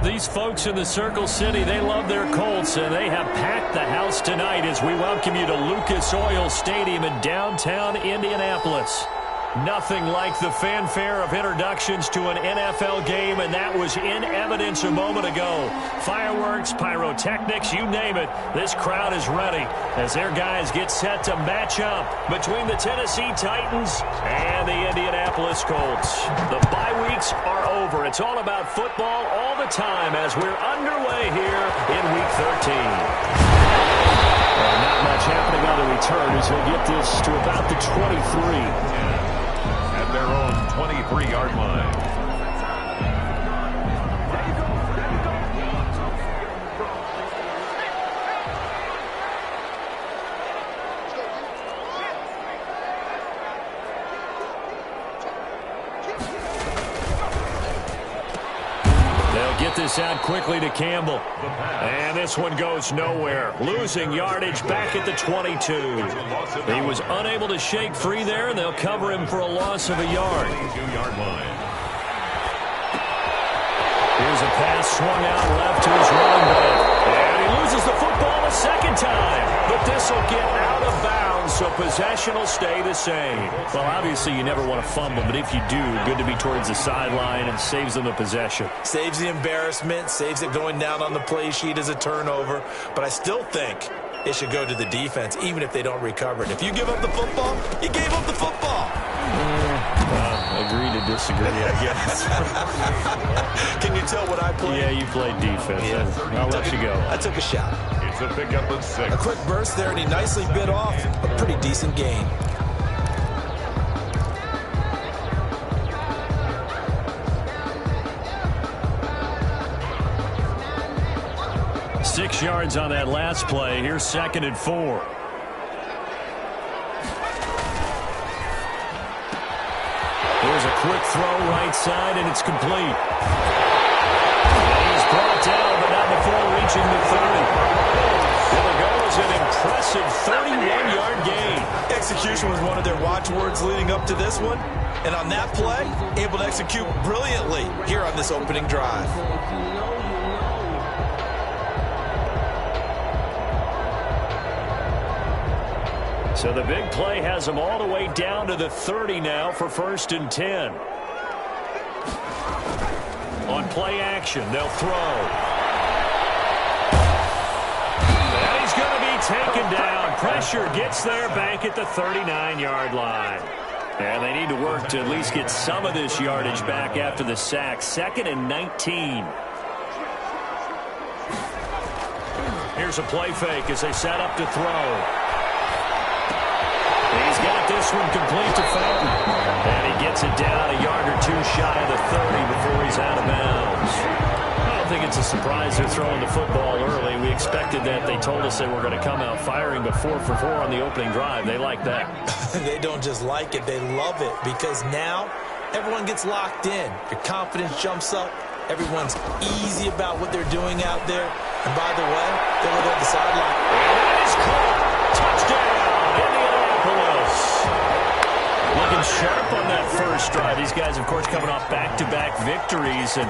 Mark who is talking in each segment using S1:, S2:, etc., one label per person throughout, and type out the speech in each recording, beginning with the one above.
S1: These folks in the Circle City, they love their Colts, and they have packed the house tonight as we welcome you to Lucas Oil Stadium in downtown Indianapolis. Nothing like the fanfare of introductions to an NFL game, and that was in evidence a moment ago. Fireworks, pyrotechnics, you name it. This crowd is ready as their guys get set to match up between the Tennessee Titans and the Indianapolis Colts. The bye weeks are over. It's all about football all the time as we're underway here in Week 13. Not much happening on the return as he'll get this to about the 23.
S2: Their own 23-yard line.
S1: They'll get this out quickly to Campbell. And this one goes nowhere. Losing yardage back at the 22. He was unable to shake free there, and they'll cover him for a loss of a yard. Here's a pass swung out left to his running back. And he loses the football a second time. But this will get out of bounds, so possession will stay the same. Well, obviously you never want to fumble, but if you do, good to be towards the sideline and saves them the possession.
S3: Saves the embarrassment, saves it going down on the play sheet as a turnover. But I still think it should go to the defense, even if they don't recover it. If you give up the football, you gave up the football.
S1: Agree to disagree, I guess.
S3: Can you tell what I played?
S1: Yeah, you played defense. Yeah. I'll let you go.
S3: I took a shot.
S2: It's a pickup of 6.
S3: A quick burst there, and he nicely bit off a pretty decent gain.
S1: Six yards on that last play. Here's 2nd and 4. Here's a quick throw right side, and it's complete. He's brought down, but not before reaching the 30. Well, the goal is an impressive 31-yard gain.
S3: Execution was one of their watchwords leading up to this one. And on that play, able to execute brilliantly here on this opening drive.
S1: So the big play has them all the way down to the 30 now for 1st and 10. On play action, they'll throw. And he's going to be taken down. Pressure gets there back at the 39-yard line. And they need to work to at least get some of this yardage back after the sack. 2nd and 19. Here's a play fake as they set up to throw. He's got this one complete to Felton. And he gets it down a yard or two shy of the 30 before he's out of bounds. I don't think it's a surprise they're throwing the football early. We expected that. They told us they were going to come out firing, but 4 for 4 on the opening drive. They like that.
S3: They don't just like it, they love it, because now everyone gets locked in. Your confidence jumps up. Everyone's easy about what they're doing out there. And by the way, they look at the sideline.
S1: And that is caught. Touchdown, Indianapolis. Looking sharp on that first drive. These guys, of course, coming off back-to-back victories, and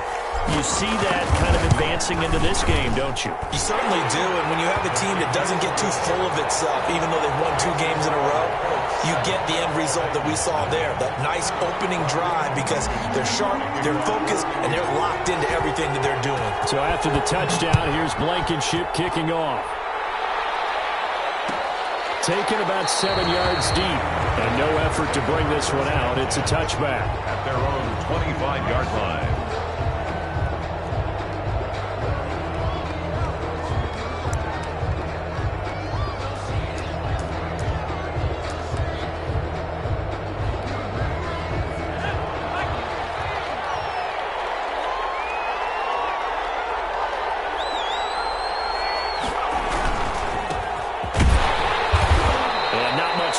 S1: you see that kind of advancing into this game, don't you?
S3: You certainly do, and when you have a team that doesn't get too full of itself, even though they've won 2 games in a row, you get the end result that we saw there, that nice opening drive, because they're sharp, they're focused, and they're locked into everything that they're doing.
S1: So after the touchdown, here's Blankenship kicking off. Taken about 7 yards deep, and no effort to bring this one out. It's a touchback.
S2: At their own 25-yard line.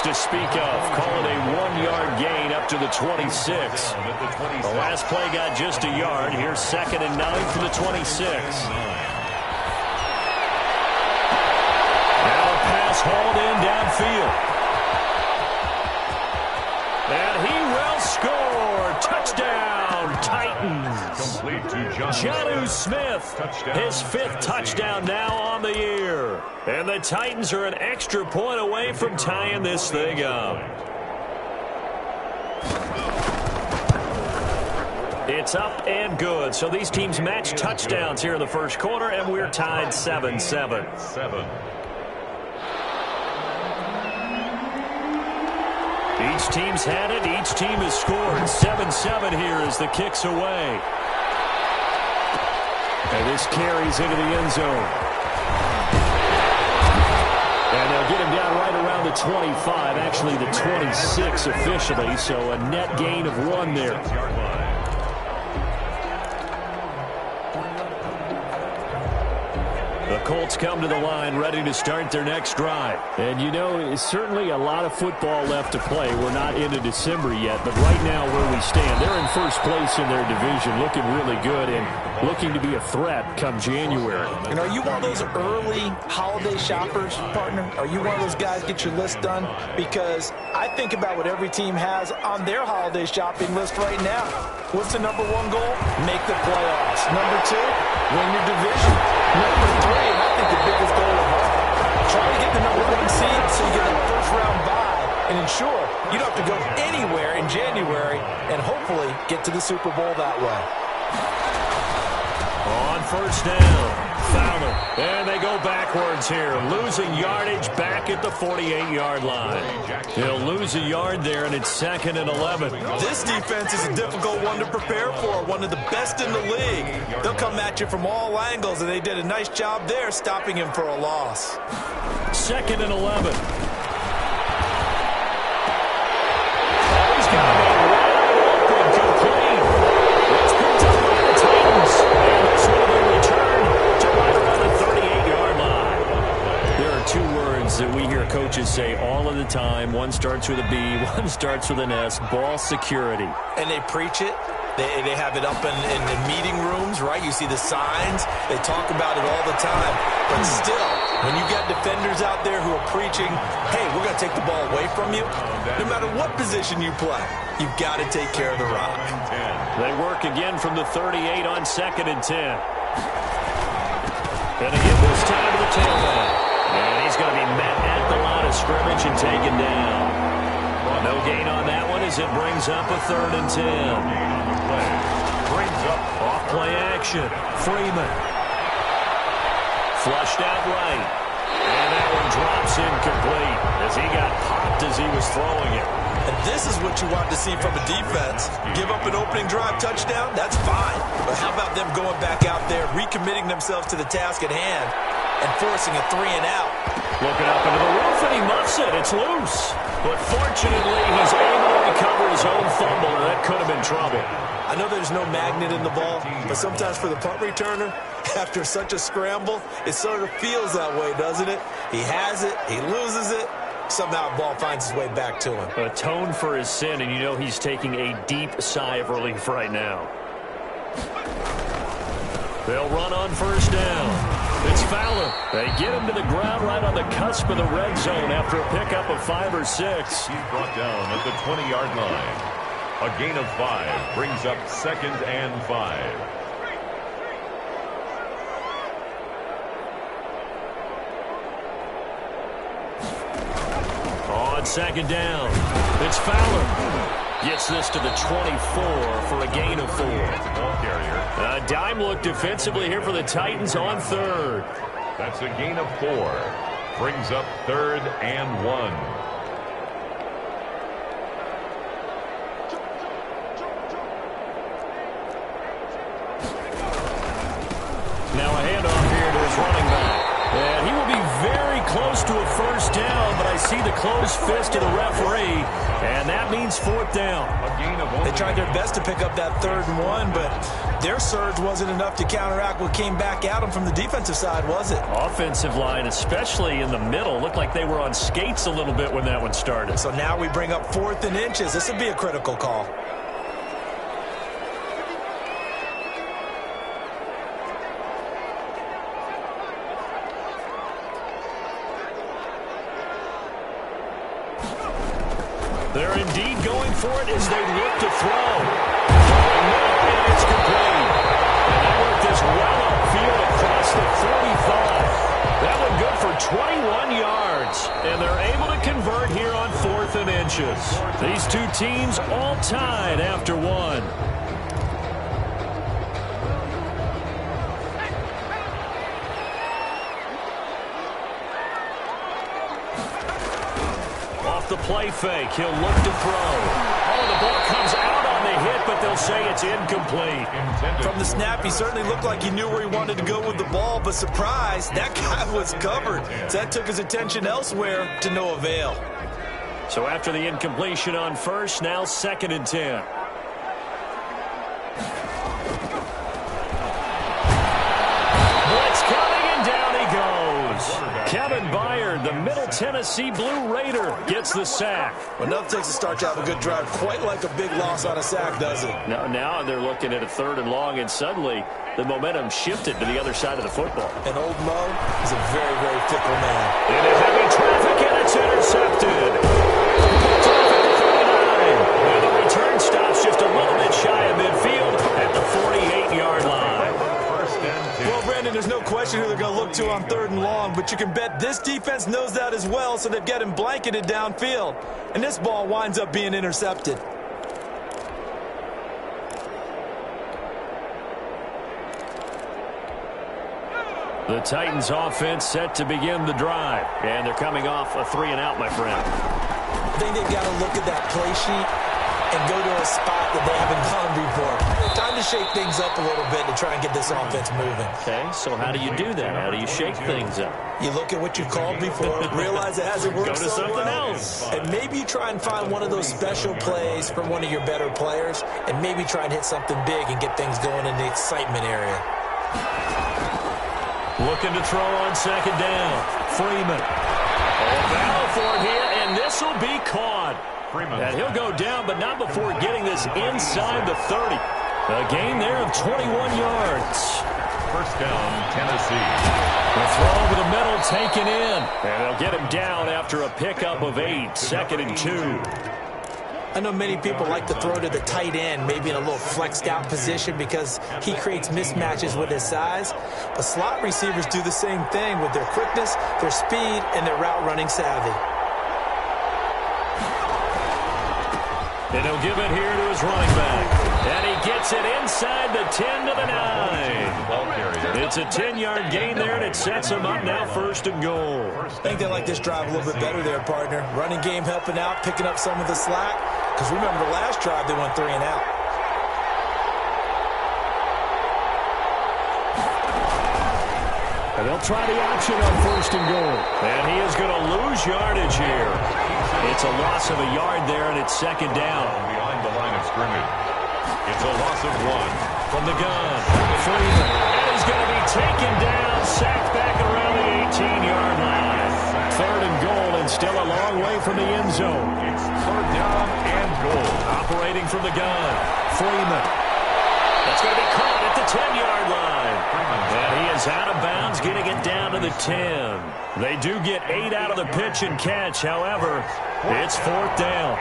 S1: To speak of. Call it a 1-yard gain up to the 26. The last play got just a yard. Here's 2nd and 9 for the 26. Now a pass hauled in downfield. And he will score. Touchdown, Titans. pass.
S2: Complete to
S1: Jonnu Smith,
S2: Touchdown,
S1: his 5th touchdown now on the year. And the Titans are an extra point away from tying this thing up. It's up and good. So these teams match touchdowns here in the first quarter, and we're tied 7-7.
S2: 7.
S1: Each team's had it. Each team has scored. 7-7 here as the kick's away. And this carries into the end zone. And they'll get him down right around the 25, actually the 26 officially, so a net gain of 1 there.
S2: 6-yard line.
S1: The Colts come to the line ready to start their next drive. And, you know, it's certainly a lot of football left to play. We're not into December yet, but right now where we stand, they're in first place in their division, looking really good and looking to be a threat come January.
S3: And are you one of those early holiday shoppers, partner? Are you one of those guys get your list done? Because I think about what every team has on their holiday shopping list right now. What's the number 1 goal? Make the playoffs. Number 2, win your division. Number 3, and I think the biggest goal of all, try to get the number 1 seed so you get a first-round bye and ensure you don't have to go anywhere in January and hopefully get to the Super Bowl that way.
S1: On first down, Fowler. And they go backwards here, losing yardage back at the 48-yard line. He'll lose a yard there, and it's 2nd and 11.
S3: This defense is a difficult one to prepare for, one of the best in the league. They'll come at you from all angles, and they did a nice job there stopping him for a loss.
S1: 2nd and 11. He's got a wide open complete. It's picked up by the Titans. And this will be returned to right around the 38-yard line. There are 2 words that we hear coaches say all of the time. One starts with a B, one starts with an S, ball security.
S3: And they preach it. They have it up in the meeting rooms, right? You see the signs. They talk about it all the time. But still, when you got defenders out there who are preaching, hey, we're going to take the ball away from you, no matter what position you play, you've got to take care of the rock.
S1: They work again from the 38 on 2nd and 10. And again this time to the tailback. And he's going to be met at the line of scrimmage and taken down. No gain on that one as it brings up a 3rd and 10.
S2: Brings up
S1: Off play action. Freeman. Flushed out right. And that one drops incomplete as he got popped as he was throwing it.
S3: And this is what you want to see from a defense. Give up an opening drive touchdown, that's fine. But how about them going back out there, recommitting themselves to the task at hand, and forcing a 3 and out?
S1: Looking up into the roof, and he muffs it. It's loose. But fortunately, he's able to recover his own fumble, and that could have been trouble.
S3: I know there's no magnet in the ball, but sometimes for the punt returner, after such a scramble, it sort of feels that way, doesn't it? He has it, he loses it, somehow the ball finds its way back to him.
S1: Atone for his sin, and you know he's taking a deep sigh of relief right now. They'll run on first down. It's Fowler. They get him to the ground right on the cusp of the red zone after a pickup of 5 or 6.
S2: He's brought down at the 20-yard line. A gain of 5 brings up 2nd and 5.
S1: On 2nd down, it's Fowler. Gets this to the 24 for a gain of 4.
S2: Ball carrier.
S1: A dime look defensively here for the Titans on 3rd.
S2: That's a gain of 4. Brings up 3rd and 1.
S1: Now a handoff here to his running back. And he will be very close to a first down, but I see the closed fist of the referee, and that means 4th down.
S2: A gain of 1.
S3: They tried their best to pick up that 3rd and 1, but their surge wasn't enough to counteract what came back at them from the defensive side, was it?
S1: Offensive line, especially in the middle, looked like they were on skates a little bit when that one started.
S3: So now we bring up 4th and inches. This would be a critical call. They're indeed going for it as they look to throw. And it's complete.
S1: finishes. These two teams all tied after one. Off the play fake, he'll look to throw. Oh, the ball comes out on the hit, but they'll say it's incomplete.
S3: From the snap, he certainly looked like he knew where he wanted to go with the ball, but surprise, that guy was covered. So that took his attention elsewhere to no avail.
S1: So after the incompletion on first, now 2nd and 10. Blitz coming, and down he goes. Kevin Byard, the Middle Tennessee Blue Raider, gets the sack.
S3: Well, nothing takes a start to have a good drive quite like a big loss on a sack, does it?
S1: Now they're looking at a 3rd and long, and suddenly the momentum shifted to the other side of the football.
S3: And old Mo is a very, very fickle man.
S1: Into heavy traffic, and it's intercepted. Picked off at the 39. And the return stops just a little bit shy of midfield at the 48-yard line.
S3: Well, Brandon, there's no question who they're going to look to on 3rd and long, but you can bet this defense knows that as well, so they've got him blanketed downfield. And this ball winds up being intercepted.
S1: The Titans offense set to begin the drive. And they're coming off a 3-and-out, my friend.
S3: I think they've got to look at that play sheet and go to a spot that they haven't gone before. Time to shake things up a little bit to try and get this offense moving.
S1: Okay, so how do you do that? How do you shake things up?
S3: You look at what you called before, realize it hasn't worked
S1: Go to
S3: so
S1: something
S3: well,
S1: else.
S3: and maybe you try and find one of those special plays from one of your better players, and maybe try and hit something big and get things going in the excitement area.
S1: Looking to throw on 2nd down. Freeman. A battle for it here, and this will be caught. And he'll go down, but not before getting this inside the 30. A gain there of 21 yards.
S2: 1st down, Tennessee.
S1: The throw over the middle taken in. And they'll get him down after a pickup of 8. 2nd and 2.
S3: I know many people like to throw to the tight end, maybe in a little flexed out position because he creates mismatches with his size. But slot receivers do the same thing with their quickness, their speed, and their route running savvy.
S1: And he'll give it here to his running back. And he gets it inside the 10 to the 9. It's a 10-yard gain there, and it sets him up now 1st and goal.
S3: I think they like this drive a little bit better there, partner. Running game helping out, picking up some of the slack. Because remember, the last drive they went 3-and-out.
S1: And they'll try the option on 1st and goal. And he is going to lose yardage here. It's a loss of a yard there, and it's 2nd down.
S2: Behind the line of scrimmage. It's a loss of 1.
S1: From the gun, Freeman. And he's going to be taken down, sacked back around the 18-yard line. 3rd and goal, and still a long way from the end zone.
S2: It's 3rd down and goal.
S1: Operating from the gun, Freeman. That's going to be caught at the 10-yard line. And he is out of bounds, getting it down to the 10. They do get 8 out of the pitch and catch. However, it's 4th down.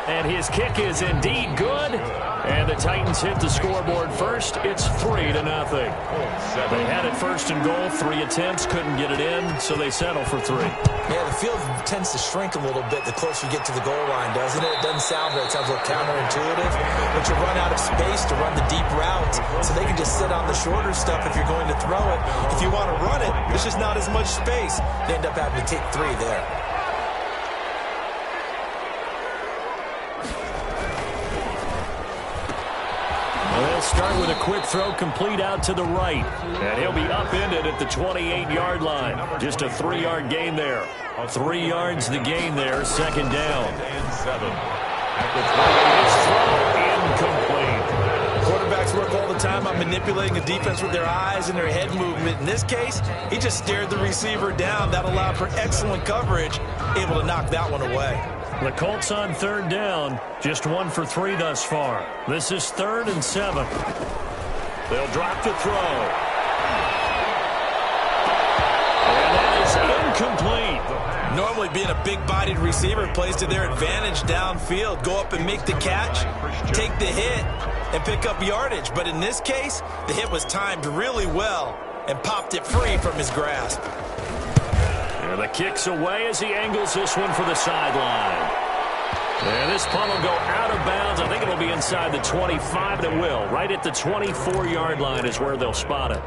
S1: And his kick is indeed good. And the Titans hit the scoreboard first. It's 3-0. They had it 1st and goal. 3 attempts, couldn't get it in, so they settle for 3.
S3: Yeah, the field tends to shrink a little bit the closer you get to the goal line, doesn't it? It doesn't sound right. It sounds a little counterintuitive. But you run out of space to run the deep routes, so they can just sit on the shorter stuff if you're going to throw it. If you want to run it, there's just not as much space. You end up having to take 3 there.
S1: They'll start with a quick throw complete out to the right. And he'll be upended at the 28-yard line. Just a 3-yard gain there. 3 yards the gain there, 2nd down.
S2: And 7.
S1: It's thrown incomplete.
S3: Quarterbacks work all the time on manipulating the defense with their eyes and their head movement. In this case, he just stared the receiver down. That allowed for excellent coverage, able to knock that one away.
S1: The Colts on 3rd down, just 1 for 3 thus far. This is 3rd and 7. They'll drop the throw. And that is incomplete.
S3: Normally being a big-bodied receiver plays to their advantage downfield. Go up and make the catch, take the hit, and pick up yardage. But in this case, the hit was timed really well and popped it free from his grasp.
S1: And And the kick's away as he angles this one for the sideline. And this punt will go out of bounds. I think it'll be inside the 25, and it will. Right at the 24-yard line is where they'll spot it.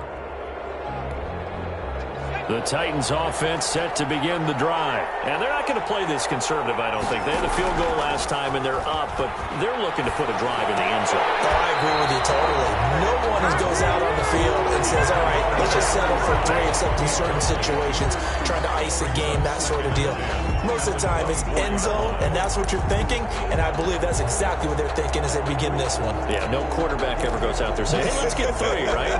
S1: The Titans offense set to begin the drive. And they're not going to play this conservative, I don't think. They had the field goal last time, and they're up, but they're looking to put a drive in the end zone.
S3: Oh, I agree with you totally. No one goes out on the field and says, all right, let's just settle for 3, except in certain situations, trying to ice a game, that sort of deal. Most of the time, it's end zone, and that's what you're thinking, and I believe that's exactly what they're thinking as they begin this one.
S1: Yeah, no quarterback ever goes out there saying, hey, let's get 3, right?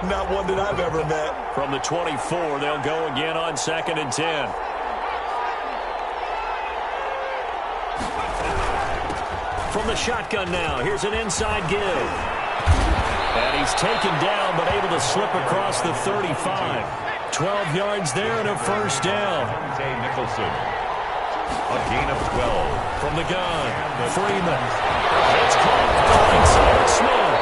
S3: Not one that I've ever met.
S1: From the 24, they'll go again on 2nd and 10. From the shotgun now, here's an inside give. And he's taken down, but able to slip across the 35. 12 yards there and a first down.
S2: Nicholson. A gain of 12.
S1: From the gun, Freeman. It's caught. Going side Smith.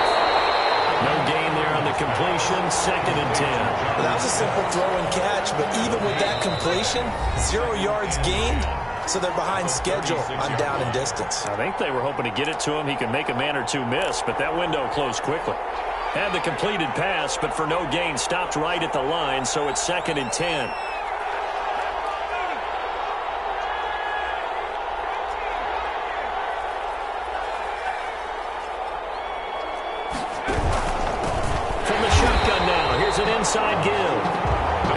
S1: No gain there on the completion. 2nd and 10.
S3: Well, that was a simple throw and catch, but even with that completion, 0 yards gained, so they're behind schedule on down and distance.
S1: I think they were hoping to get it to him. He could make a man or two miss, but that window closed quickly. Had the completed pass, but for no gain, stopped right at the line, so it's 2nd and 10. From the shotgun now, here's an inside give.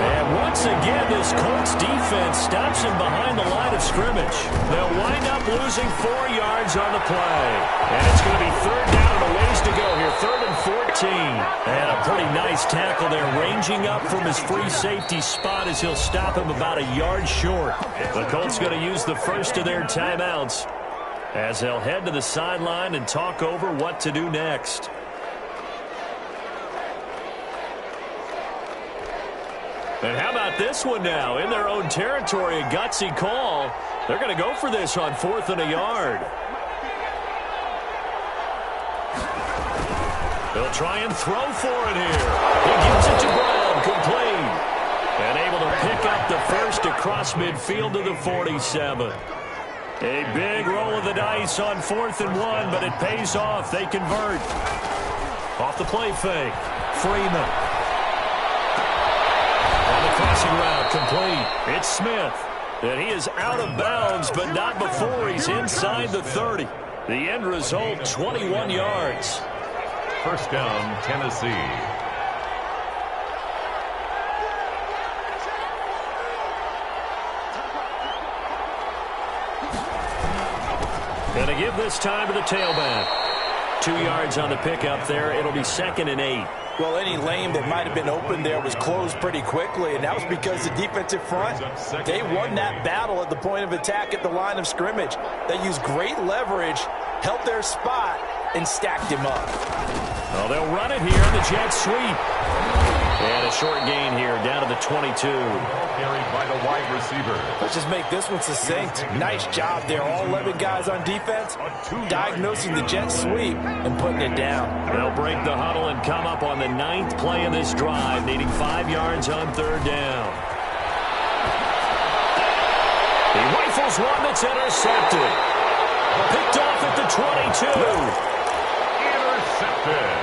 S1: And once again, this Colts defense stops him behind the line of scrimmage. They'll wind up losing 4 yards on the play. And it's going to be 3rd down and a ways to go here. 3rd and 14. And a pretty nice tackle there, ranging up from his free safety spot as he'll stop him about a yard short. The Colts going to use the first of their timeouts as they'll head to the sideline and talk over what to do next. And how about this one now? In their own territory, a gutsy call. They're going to go for this on 4th and a yard. They'll try and throw for it here. He gives it to Brown, complete. And able to pick up the first across midfield to the 47. A big roll of the dice on 4th and 1, but it pays off. They convert. Off the play fake. Freeman. Crossing route complete. It's Smith. And he is out of bounds, but not before he's inside the 30. The end result, 21 yards.
S2: First down, Tennessee.
S1: Going to give this time to the tailback. 2 yards on the pickup there. It'll be 2nd and 8.
S3: Well, any lane that might have been open there was closed pretty quickly, and that was because the defensive front, they won that battle at the point of attack at the line of scrimmage. They used great leverage, held their spot, and stacked him up.
S1: Well, they'll run it here in the jet sweep. And a short gain here down to the 22.
S2: Carried by the wide receiver.
S3: Let's just make this one succinct. Nice job there. All 11 guys on defense diagnosing the jet sweep and putting it down.
S1: They'll break the huddle and come up on the 9th play of this drive, needing 5 yards on 3rd down. He rifles one that's intercepted. Picked off at the 22.
S2: Intercepted.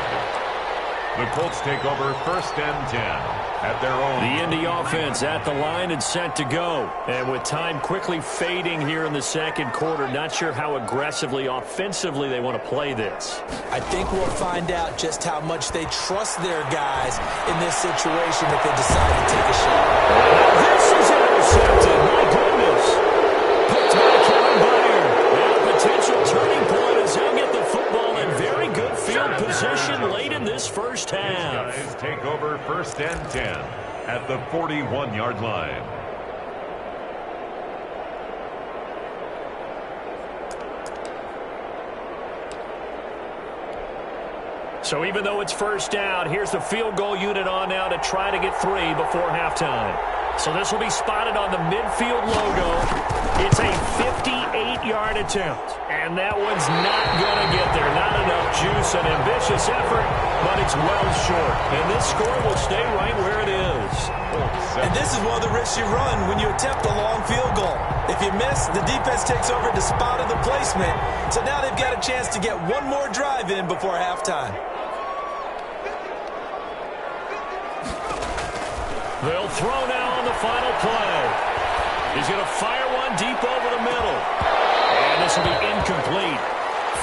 S2: The Colts take over 1st and 10 at their own.
S1: The Indy offense at the line and set to go. And with time quickly fading here in the 2nd quarter, not sure how aggressively, offensively they want to play this.
S3: I think we'll find out just how much they trust their guys in this situation if they decide to take a shot.
S1: This is intercepted. My goodness. Picked by Kevin Byard. And a potential turning point as he'll get the football in very good field position late in this first half.
S2: These guys take over 1st and 10 at the 41-yard line.
S1: So even though it's first down, here's the field goal unit on now to try to get 3 before halftime. So this will be spotted on the midfield logo. It's a 58-yard attempt. And that one's not going to get there. Not enough juice, an ambitious effort, but it's well short. And this score will stay right where it is.
S3: And this is one of the risks you run when you attempt a long field goal. If you miss, the defense takes over the spot of the placement. So now they've got a chance to get one more drive in before halftime.
S1: They'll throw now on the final play. He's going to fire one deep over the middle. And this will be incomplete.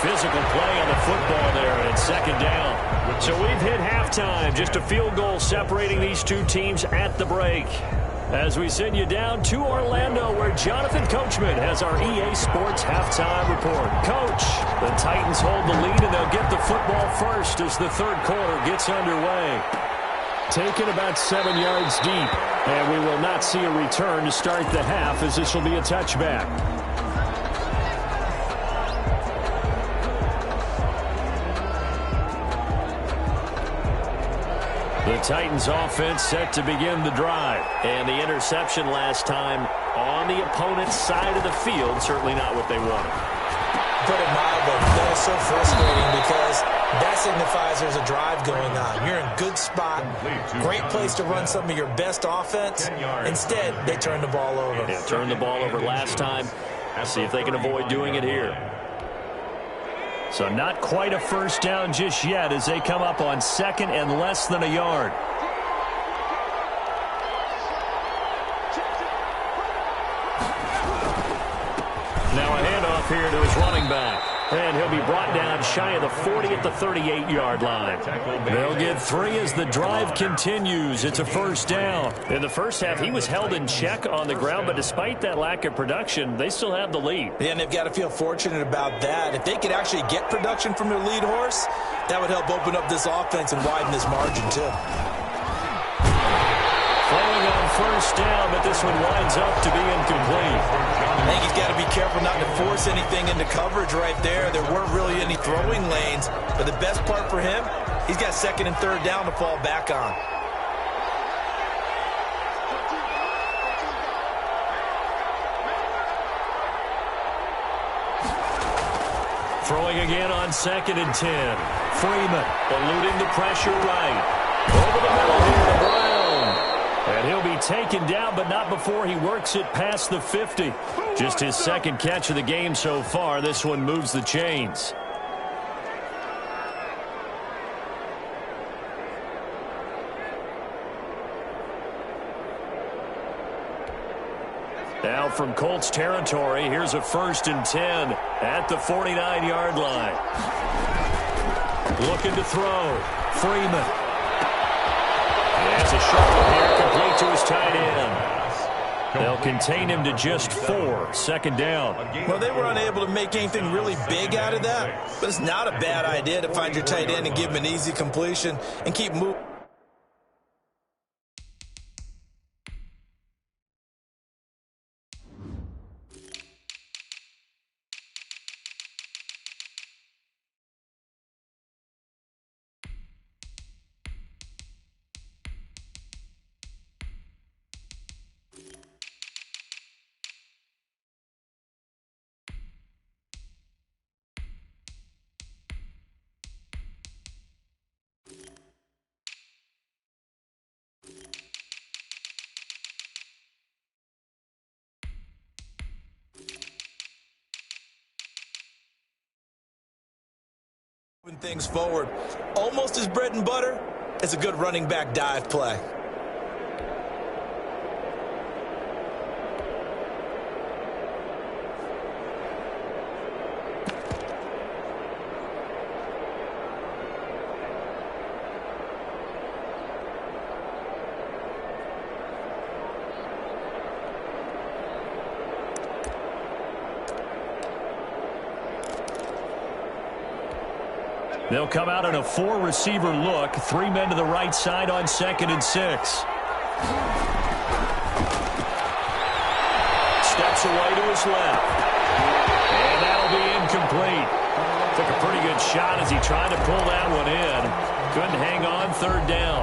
S1: Physical play on the football there, and it's second down. So we've hit halftime. Just a field goal separating these two teams at the break. As we send you down to Orlando, where Jonathan Coachman has our EA Sports halftime report. Coach, the Titans hold the lead, and they'll get the football first as the third quarter gets underway. Taken about 7 yards deep, and we will not see a return to start the half, as this will be a touchback. The Titans offense set to begin the drive. And the interception last time on the opponent's side of the field, certainly not what they wanted.
S3: Put it mildly, that is so frustrating because that signifies there's a drive going on. You're in a good spot, great place to run some of your best offense. Instead, they turn the ball over.
S1: Yeah, turned the ball over last time. See if they can avoid doing it here. So not quite a first down just yet as they come up on second and less than a yard. Now a handoff here to his running back. And he'll be brought down shy of the 40 at the 38-yard line. They'll get 3 as the drive continues. It's a first down. In the first half, he was held in check on the ground, but despite that lack of production, they still have the lead.
S3: Yeah, and they've got to feel fortunate about that. If they could actually get production from their lead horse, that would help open up this offense and widen this margin, too.
S1: Falling on first down, but this one winds up to be incomplete.
S3: I think he's got to be careful not to force anything into coverage right there. There weren't really any throwing lanes, but the best part for him, he's got second and third down to fall back on.
S1: Throwing again on second and 10. Freeman eluding the pressure right. Over the middle here to Brown. And he'll be taken down, but not before he works it past the 50. Just his second catch of the game so far. This one moves the chains. Now from Colts territory, here's a first and 10 at the 49-yard line. Looking to throw. Freeman. It's a short one here, complete to his tight end. They'll contain him to just 4, second down.
S3: Well, they were unable to make anything really big out of that, but it's not a bad idea to find your tight end and give him an easy completion and keep moving. Moving things forward, almost as bread and butter as a good running back dive play.
S1: They'll come out in a 4-receiver look. 3 men to the right side on second and 6. Steps away to his left. And that'll be incomplete. Took a pretty good shot as he tried to pull that one in. Couldn't hang on, third down.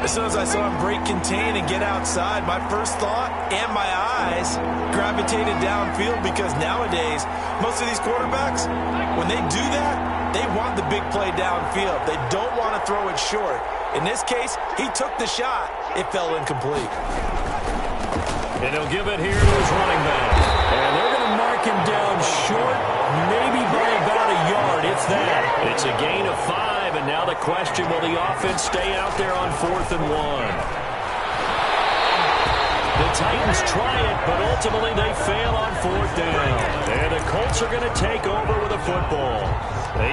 S3: As soon as I saw him break contain and get outside, my first thought and my eyes gravitated downfield because nowadays, most of these quarterbacks, when they do that, they want the big play downfield. They don't want to throw it short. In this case, he took the shot, it fell incomplete.
S1: And he'll give it here to his running back. And they're going to mark him down short, maybe by about a yard, if that. It's a gain of 5, and now the question, will the offense stay out there on 4th and 1? The Titans try it, but ultimately they fail on 4th down. And the Colts are going to take over with a football.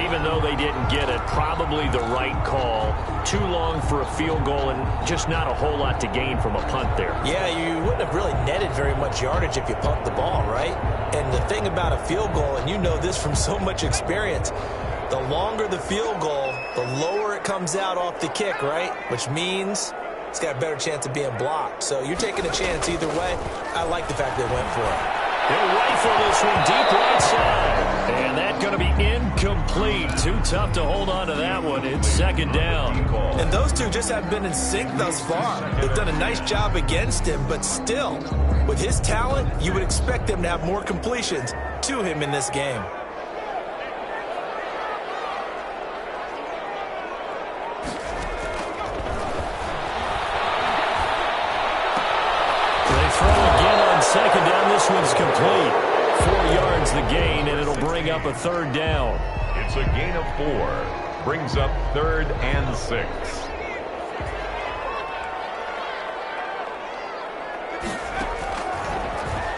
S1: Even though they didn't get it, probably the right call. Too long for a field goal and just not a whole lot to gain from a punt there.
S3: Yeah, you wouldn't have really netted very much yardage if you punt the ball, right? And the thing about a field goal, and you know this from so much experience, the longer the field goal, the lower it comes out off the kick, right? Which means it's got a better chance of being blocked. So you're taking a chance either way. I like the fact they went for it.
S1: He'll rifle this one deep right side. And that's going to be incomplete. Too tough to hold on to that one. It's 2nd down.
S3: And those two just have been in sync thus far. They've done a nice job against him, but still, with his talent, you would expect them to have more completions to him in this game.
S1: Throw again on 2nd down. This one's complete. 4 yards the gain, and it'll bring up a 3rd down.
S2: It's a gain of 4. Brings up 3rd and 6.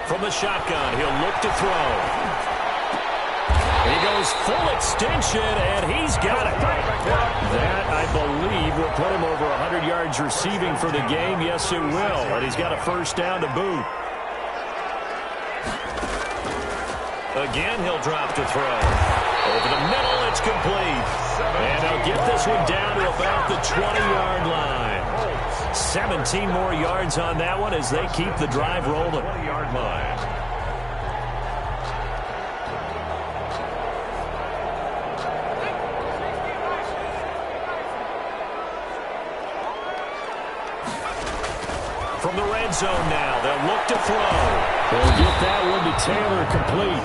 S1: From the shotgun, he'll look to throw. He goes full extension, and he's got it. That, I believe, will put him over 100 yards receiving for the game. Yes, it will. And he's got a 1st down to boot. Again, he'll drop to throw. Over the middle, it's complete. And they'll get this one down to about the 20-yard line. 17 more yards on that one as they keep the drive rolling.
S2: 20-yard line.
S1: From the red zone now, they'll look to throw. They'll get that one to Taylor complete.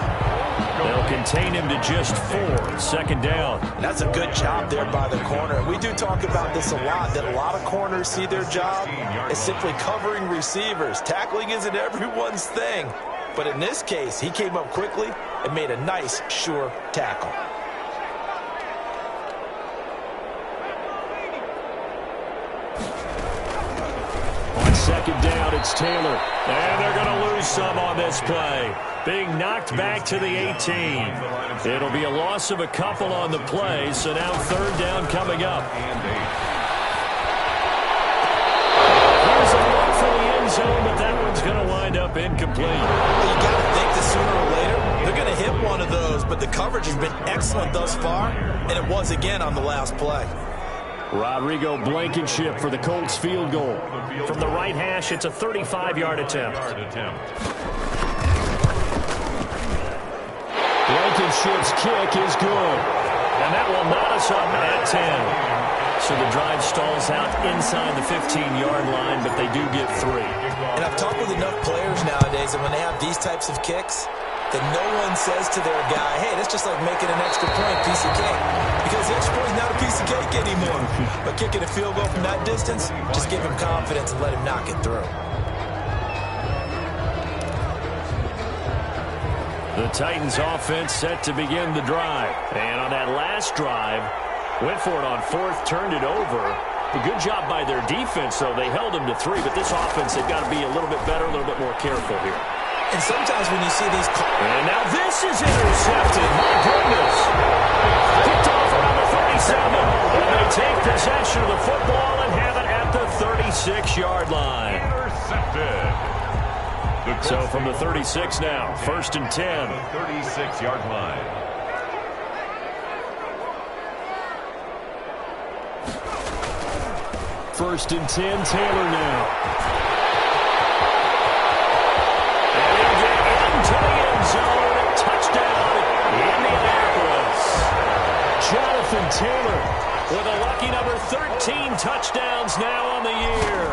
S1: They'll contain him to just 4. 2nd down.
S3: That's a good job there by the corner. We do talk about this a lot, that a lot of corners see their job as simply covering receivers. Tackling isn't everyone's thing. But in this case, he came up quickly and made a nice, sure tackle.
S1: On 2nd down, it's Taylor. And they're going to lose some on this play. Being knocked back to the 18. It'll be a loss of a couple on the play, so now 3rd down coming up. Here's a look for the end zone, but that one's going to wind up incomplete.
S3: Well, you got to think that sooner or later, they're going to hit one of those, but the coverage has been excellent thus far, and it was again on the last play.
S1: Rodrigo Blankenship for the Colts field goal. From the right hash, it's a 35-yard attempt. Blankenship's kick is good. And that will knot us up at 10. So the drive stalls out inside the 15-yard line, but they do get 3.
S3: And I've talked with enough players nowadays that when they have these types of kicks, that no one says to their guy, hey, that's just like making an extra point, piece of cake. Because the extra point is not a piece of cake anymore. But kicking a field goal from that distance, just give him confidence and let him knock it through.
S1: The Titans offense set to begin the drive. And on that last drive, went for it on 4th, turned it over. A good job by their defense, though. They held them to 3, but this offense, they've got to be a little bit better, a little bit more careful here.
S3: And sometimes when you see these calls...
S1: And now this is intercepted. My goodness. Picked off around the 37. And they take possession of the football and have it at the 36-yard line.
S2: Intercepted.
S1: So from the 36 now, 1st and 10.
S2: 36-yard line.
S1: First and 10, Taylor now. To the end zone, touchdown, Indianapolis. Jonathan Taylor with a lucky number 13 touchdowns now on the year.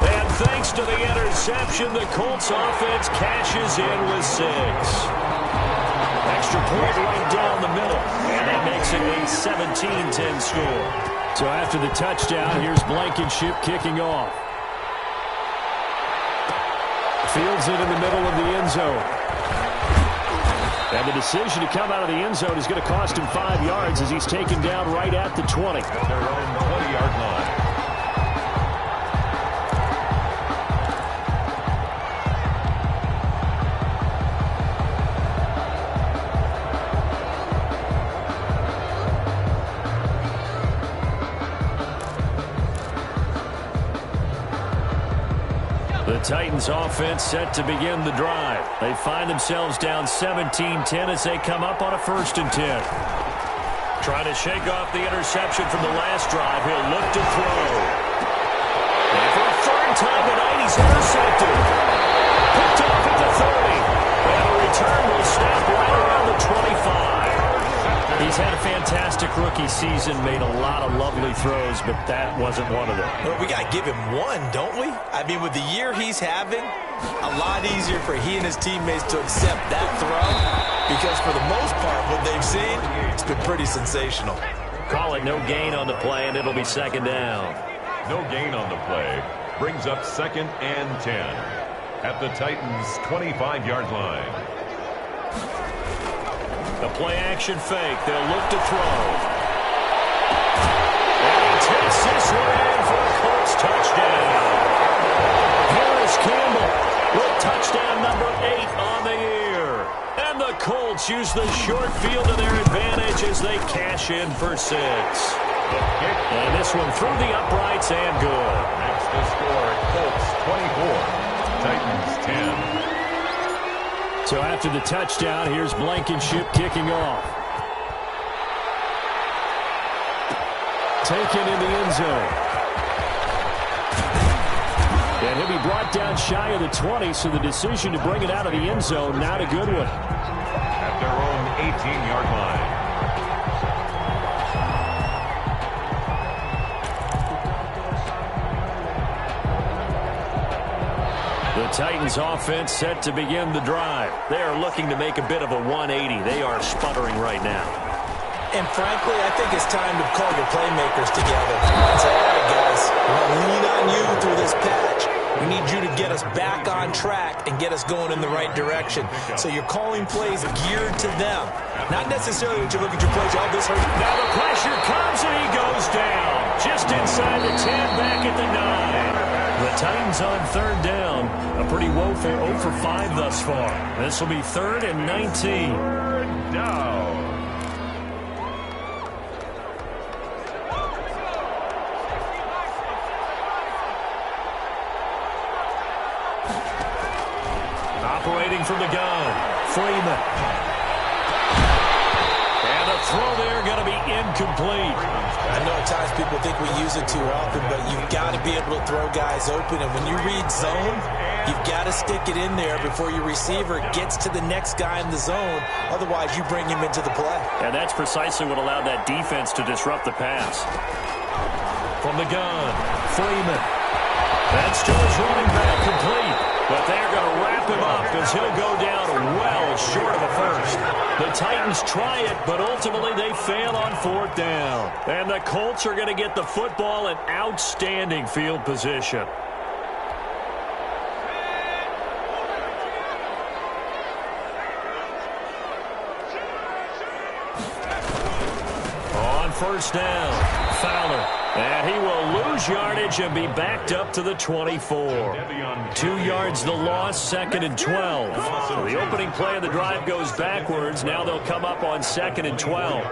S1: And thanks to the interception, the Colts offense cashes in with 6. Extra point right down the middle, and that makes it a 17-10 score. So after the touchdown, here's Blankenship kicking off. Fields it in the middle of the end zone. And the decision to come out of the end zone is going to cost him 5 yards as he's taken down right at the 20.
S2: At their own 20-yard line.
S1: The Titans offense set to begin the drive. They find themselves down 17-10 as they come up on a 1st and 10. Trying to shake off the interception from the last drive. He'll look to throw. And for a 3rd time tonight, he's intercepted. Picked off at the 30. And a return will snap right around the 25. He's had a fantastic rookie season, made a lot of lovely throws, but that wasn't one of them.
S3: Well, we got to give him one, don't we? I mean, with the year he's having, a lot easier for he and his teammates to accept that throw because for the most part, what they've seen, it's been pretty sensational.
S1: Call it no gain on the play, and it'll be 2nd down.
S2: No gain on the play. Brings up 2nd and 10 at the Titans' 25-yard line.
S1: The play-action fake. They'll look to throw. And he takes this one in for a Colts touchdown. Harris Campbell with touchdown number 8 on the year. And the Colts use the short field to their advantage as they cash in for 6. And this one through the uprights and good.
S2: That's the score. Colts 24, Titans 10.
S1: So after the touchdown, here's Blankenship kicking off. Taken in the end zone. And he'll be brought down shy of the 20, so the decision to bring it out of the end zone, not a good one.
S2: At their own 18-yard line.
S1: The Titans offense set to begin the drive. They are looking to make a bit of a 180. They are sputtering right now.
S3: And frankly, I think it's time to call your playmakers together and say, all right, guys, we're going to lean on you through this patch. We need you to get us back on track and get us going in the right direction. So you're calling plays geared to them. Not necessarily that you look at your plays, oh, this hurts.
S1: Now the pressure comes and he goes down. Just inside the 10, back at the 9. The Titans on 3rd down. A pretty woeful 0 for 5 thus far. This will be 3rd and 19.
S2: 3rd down.
S1: Operating from the gun, Freeman. And the throw there going to be incomplete.
S3: I know at times people think we use it too often, but you've got to be able to throw guys open. And when you read zone, you've got to stick it in there before your receiver gets to the next guy in the zone. Otherwise, you bring him into the play.
S1: And that's precisely what allowed that defense to disrupt the pass. From the gun, Freeman. That's to his running back, complete. But they're going to wrap him up as he'll go down well short of a first. The Titans try it, but ultimately they fail on 4th down. And the Colts are going to get the football in outstanding field position. On 1st down, Fowler. And he will lose yardage and be backed up to the 24. 2 yards the loss, 2nd and 12. So the opening play of the drive goes backwards. Now they'll come up on 2nd and 12.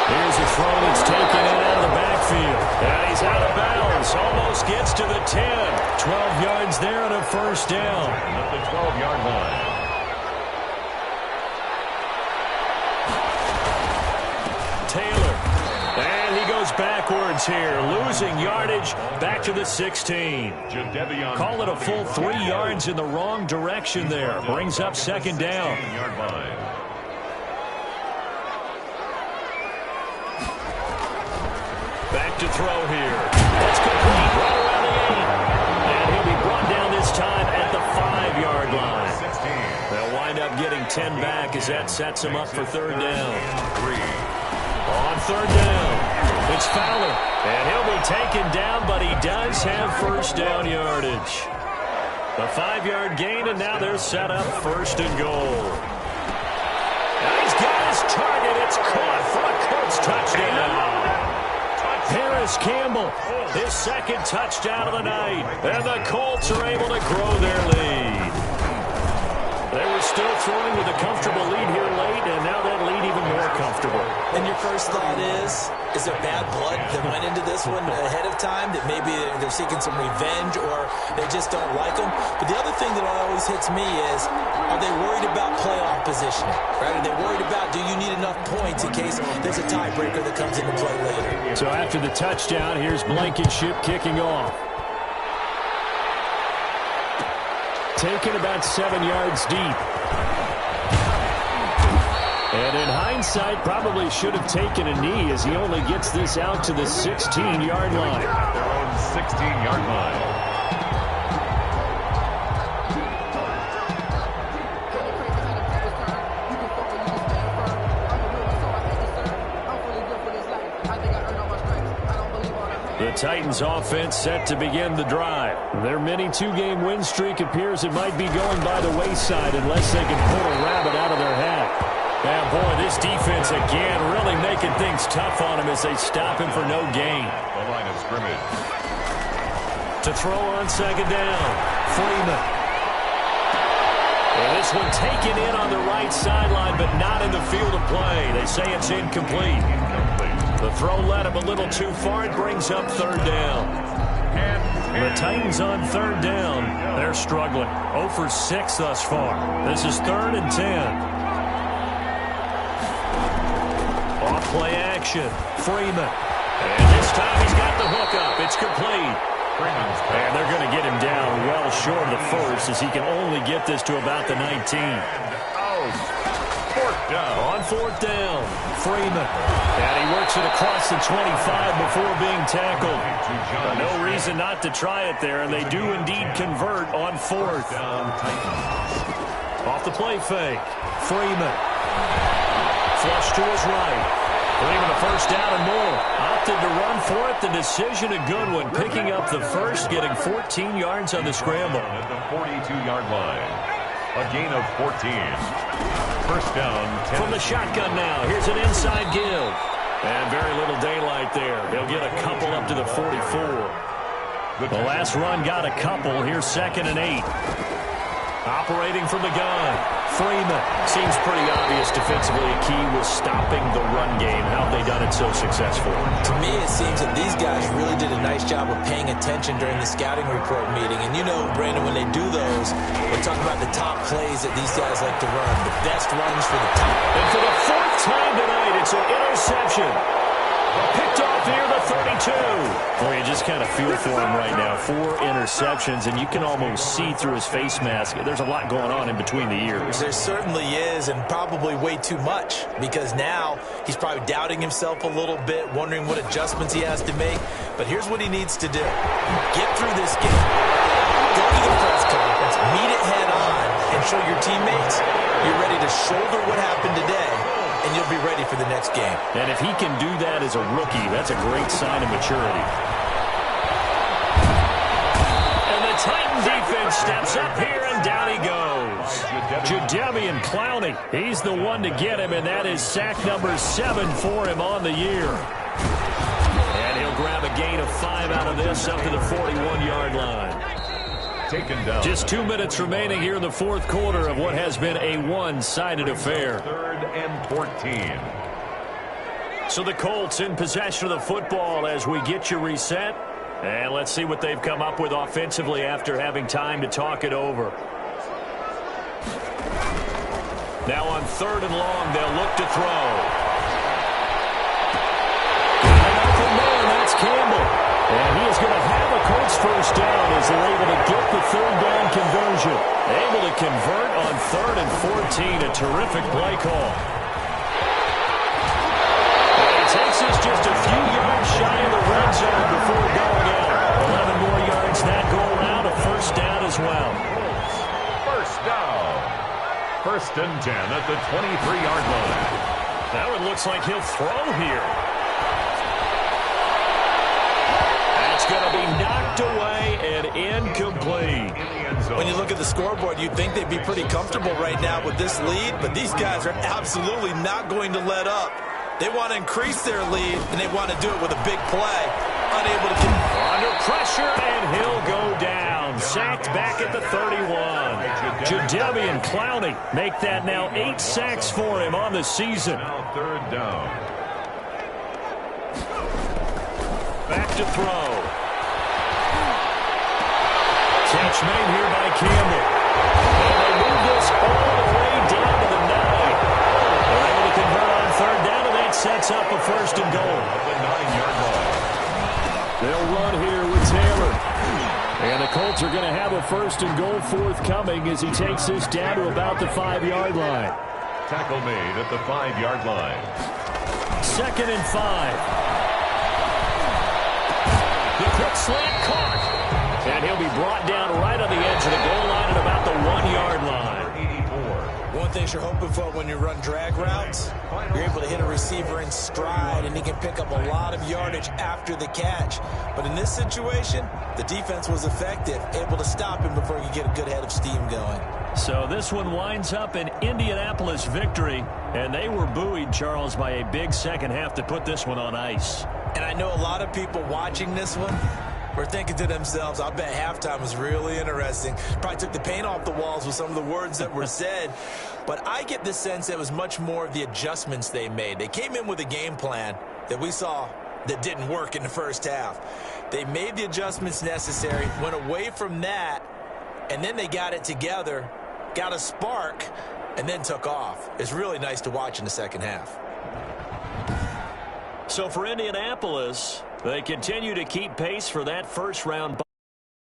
S1: Here's a throw that's taken in out of the backfield. And he's out of bounds. Almost gets to the 10. 12 yards there and a 1st down.
S2: At the 12-yard line.
S1: Taylor. And he goes backwards here, losing yardage back to the 16. Call it a full 3 yards in the wrong direction there. Brings up 2nd down. Back to throw here. That's complete right around the 8. And he'll be brought down this time at the 5-yard line. They'll wind up getting 10 back as that sets him up for 3rd down. On third down, it's Fowler. And he'll be taken down, but he does have first down yardage. A 5-yard gain, and now they're set up first and goal. Now he's got his target. It's caught for a Colts touchdown. Harris Campbell, his second touchdown of the night. And the Colts are able to grow their lead. They were still throwing with a comfortable lead here late, and now that lead even more comfortable.
S3: And your first thought is there bad blood that went into this one ahead of time, that maybe they're seeking some revenge or they just don't like them? But the other thing that always hits me is, are they worried about playoff positioning? Right? Are they worried about, do you need enough points in case there's a tiebreaker that comes into play later?
S1: So after the touchdown, here's Blankenship kicking off. Taken about 7 yards deep. And in hindsight, probably should have taken a knee as he only gets this out to the 16-yard line.
S2: Their own 16-yard line.
S1: The Titans offense set to begin the drive. Their mini 2-game win streak appears it might be going by the wayside unless they can pull a rabbit out of their hat. And boy, this defense again really making things tough on him as they stop him for no gain.
S2: The line of scrimmage.
S1: To throw on second down, Freeman. And this one taken in on the right sideline, but not in the field of play. They say it's incomplete. The throw led him a little too far. It brings up third down. The Titans on third down. They're struggling. 0 for 6 thus far. This is 3rd and 10. Off play action. Freeman. And this time he's got the hook up. It's complete. And they're going to get him down well short of the first as he can only get this to about the 19. On 4th down, Freeman. And he works it across the 25 before being tackled. No reason not to try it there, and they do indeed convert on 4th. Off the play fake, Freeman. Flush to his right. Freeman a first down and more. Opted to run for it. The decision a good one. Picking up the first, getting 14 yards on the scramble.
S2: At the 42-yard line. A gain of 14. First down, 10.
S1: From the shotgun now. Here's an inside give. And very little daylight there. He'll get a couple up to the 44. The last run got a couple. Here's 2nd and 8. Operating from the gun. Freeman. Seems pretty obvious defensively a key was stopping the run game. How have they done it so successfully?
S3: To me, it seems that these guys really did a nice job of paying attention during the scouting report meeting. And you know, Brandon, when they do those, we're talking about the top plays that these guys like to run. The best runs for the top.
S1: And for the 4th time tonight, it's an interception. Picked off here, the 32. Boy, you just kind of feel for him right now. 4 interceptions, and you can almost see through his face mask. There's a lot going on in between the ears.
S3: There certainly is, and probably way too much, because now he's probably doubting himself a little bit, wondering what adjustments he has to make. But here's what he needs to do. Get through this game. Go to the press conference, meet it head on, and show your teammates you're ready to shoulder what happened today, and you'll be ready for the next game.
S1: And if he can do that as a rookie, that's a great sign of maturity. And the Titan defense steps up here, and down he goes. Jadeveon Clowney, he's the one to get him, and that is sack number 7 for him on the year. And he'll grab a gain of 5 out of this up to the 41-yard line.
S2: Taken down.
S1: Just 2 minutes remaining here in the 4th quarter of what has been a one-sided affair.
S2: 3rd and 14.
S1: So the Colts in possession of the football as we get you reset. And let's see what they've come up with offensively after having time to talk it over. Now on 3rd and long, they'll look to throw. And nothing more, and that's Campbell. And he is going to have a Colts first down as they're able to get the 3rd down conversion. Able to convert on 3rd and 14. A terrific play call. And he takes us just a few yards shy of the red zone before going out. 11 more yards that go around. A first down as well.
S2: First down. 1st and 10 at the 23-yard line.
S1: Now it looks like he'll throw here. That's going to be knocked away and incomplete.
S3: When you look at the scoreboard, you'd think they'd be pretty comfortable right now with this lead, but these guys are absolutely not going to let up. They want to increase their lead, and they want to do it with a big play. Unable to get
S1: under pressure, and he'll go down. Sacked back at the 31. Jadeveon Clowney make that now 8 sacks for him on the season.
S2: Now third down.
S1: Back to throw. Catch made here by Campbell. And they move this all the way down to the 9. They're able to convert on third down, and that sets up a first and goal.
S2: The 9-yard line.
S1: They'll run here with Taylor. And the Colts are going to have a first and goal forthcoming as he takes this down to about the 5-yard line.
S2: Tackle made at the 5-yard line.
S1: 2nd and 5. The quick slant caught. And he'll be brought down right on the edge of the goal line at about the 1-yard line.
S3: one thing you're hoping for when you run drag routes, you're able to hit a receiver in stride, and he can pick up a lot of yardage after the catch. But in this situation, the defense was effective, able to stop him before he could get a good head of steam going.
S1: So this one winds up an Indianapolis victory, and they were buoyed, Charles, by a big second half to put this one on ice.
S3: And I know a lot of people watching this one were thinking to themselves, I bet halftime was really interesting. Probably took the paint off the walls with some of the words that were said. But I get the sense it was much more of the adjustments they made. They came in with a game plan that we saw that didn't work in the first half. They made the adjustments necessary, went away from that, and then they got it together, got a spark, and then took off. It's really nice to watch in the second half.
S1: So for Indianapolis, they continue to keep pace for that first round.